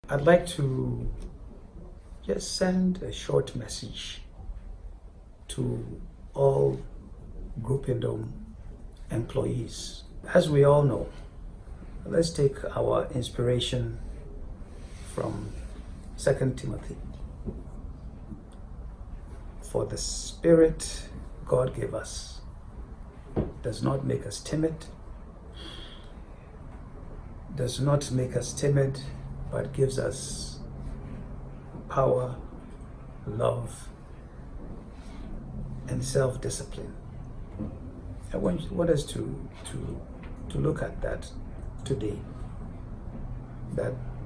I'd like to just send a short message to all Group Nduom employees. As we all know, let's take our inspiration from 2 Timothy. For the Spirit God gave us does not make us timid, but gives us power, love, and self-discipline. I want us to look at that today.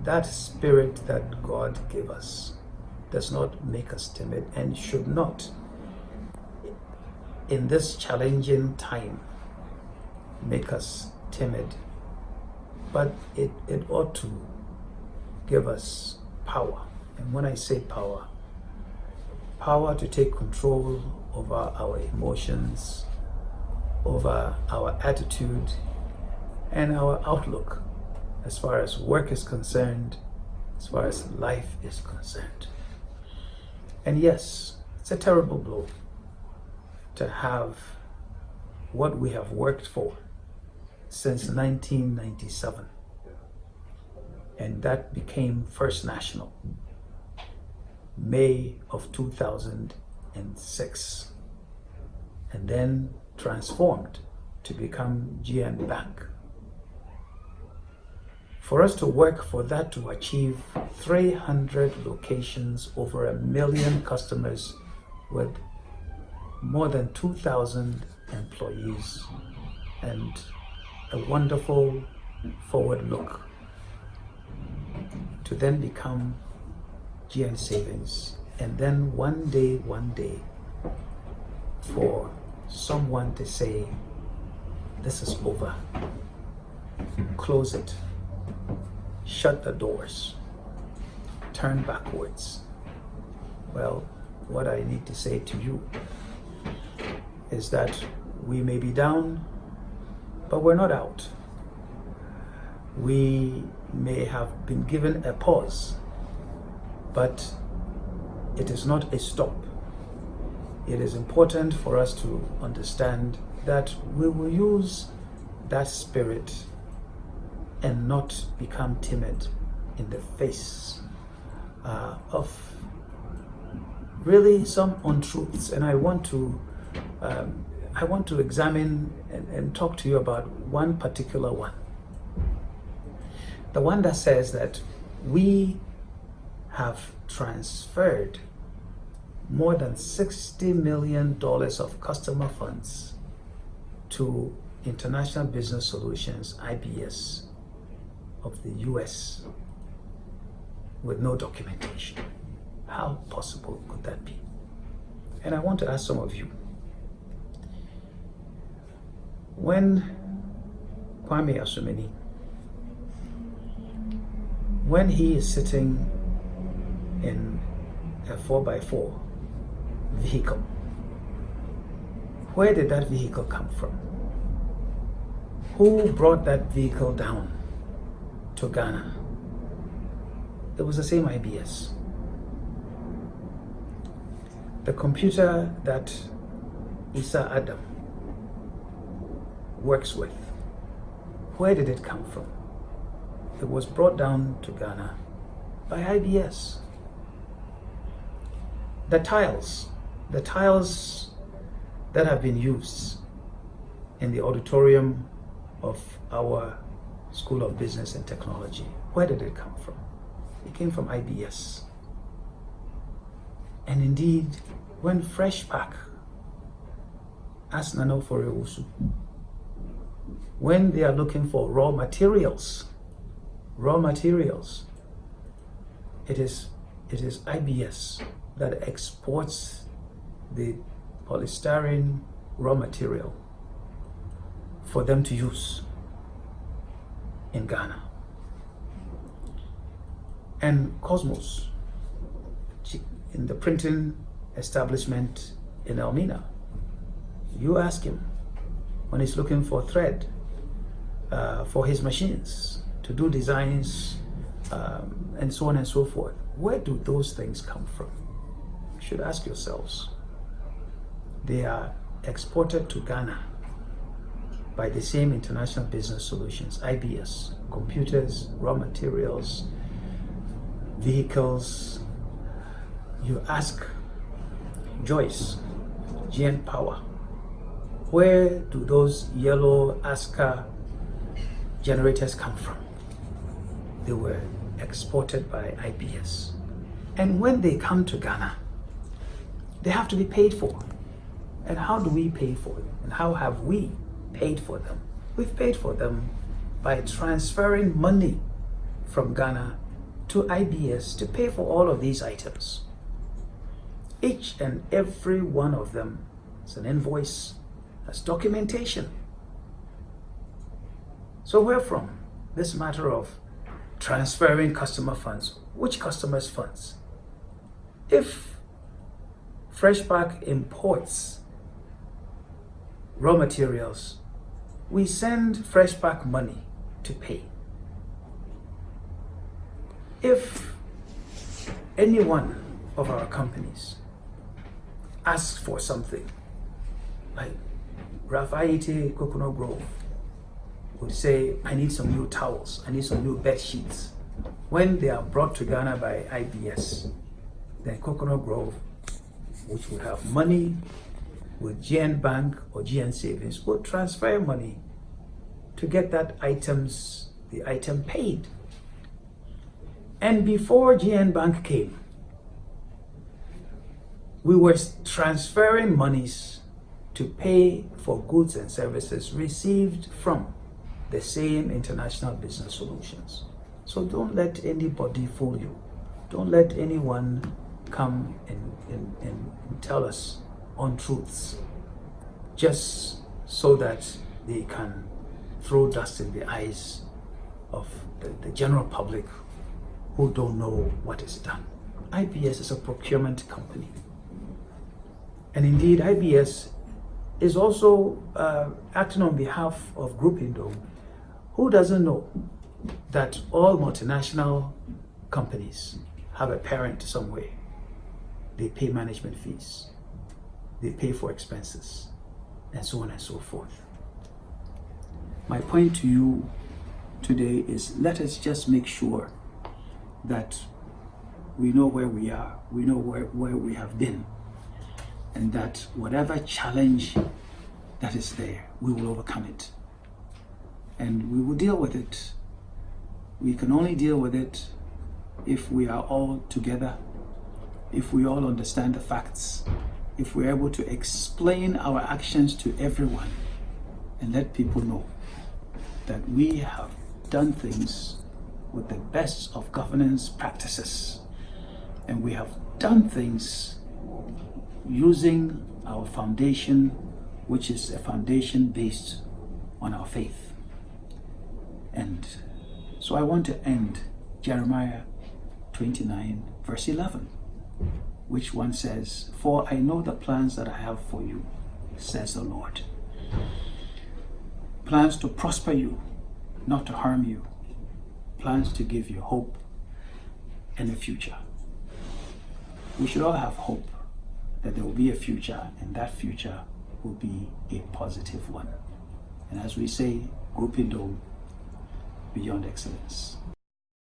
That spirit that God gave us does not make us timid and should not, in this challenging time, make us timid, but it ought to give us power. And when I say power to take control over our emotions, over our attitude, and our outlook as far as work is concerned, as far as life is concerned. And yes, it's a terrible blow to have what we have worked for since 1997, and that became First National, May of 2006, and then transformed to become Debunk. For us to work for that, to achieve 300 locations, over 1 million customers with more than 2,000 employees, and a wonderful forward look, to then become GN Savings, and then one day, for someone to say, this is over, close it, shut the doors, turn backwards. Well, what I need to say to you is that we may be down, but we're not out. We may have been given a pause, but it is not a stop. It is important for us to understand that we will use that spirit and not become timid in the face of really some untruths. And I want to examine and talk to you about one particular one. The one that says that we have transferred more than $60 million of customer funds to International Business Solutions, IBS, of the US with no documentation. How possible could that be? And I want to ask some of you, when Kwame Asumeni, when he is sitting in a 4x4 vehicle, where did that vehicle come from? Who brought that vehicle down to Ghana? It was the same IBS. The computer that Isa Adam works with, where did it come from? It was brought down to Ghana by IBS. The tiles that have been used in the auditorium of our School of Business and Technology, where did it come from? It came from IBS. And indeed, when Freshpack asked Nano for Usu, when they are looking for raw materials, it is IBS that exports the polystyrene raw material for them to use in Ghana. And Cosmos, in the printing establishment in Elmina, you ask him when he's looking for thread for his machines to do designs and so on and so forth. Where do those things come from? You should ask yourselves. They are exported to Ghana by the same International Business Solutions, IBS, computers, raw materials, vehicles. You ask Joyce, GN Power, where do those yellow Aska generators come from? They were exported by IBS. And when they come to Ghana, they have to be paid for. And how do we pay for them? And how have we paid for them? We've paid for them by transferring money from Ghana to IBS to pay for all of these items. Each and every one of them is an invoice, has documentation. So where from this matter of transferring customer funds? Which customers' funds? If Freshpack imports raw materials, we send Freshpack money to pay. If any one of our companies asks for something, like Rafaite Coconut Grove would say, I need some new towels, I need some new bed sheets. When they are brought to Ghana by IBS, then Coconut Grove, which would have money with GN Bank or GN Savings, will transfer money to get the item paid. And before GN Bank came, we were transferring monies to pay for goods and services received from the same International Business Solutions. So don't let anybody fool you. Don't let anyone come and tell us untruths just so that they can throw dust in the eyes of the general public who don't know what is done. IBS is a procurement company. And indeed, IBS is also acting on behalf of Group Nduom. Who doesn't know that all multinational companies have a parent somewhere? They pay management fees, they pay for expenses, and so on and so forth. My point to you today is, let us just make sure that we know where we are, we know where we have been, and that whatever challenge that is there, we will overcome it. And we will deal with it. We can only deal with it if we are all together, if we all understand the facts, if we're able to explain our actions to everyone and let people know that we have done things with the best of governance practices, and we have done things using our foundation, which is a foundation based on our faith. And so I want to end Jeremiah 29 verse 11, which one says, "For I know the plans that I have for you, says the Lord. Plans to prosper you, not to harm you. Plans to give you hope and a future." We should all have hope that there will be a future, and that future will be a positive one. And as we say, Group Nduom, beyond excellence.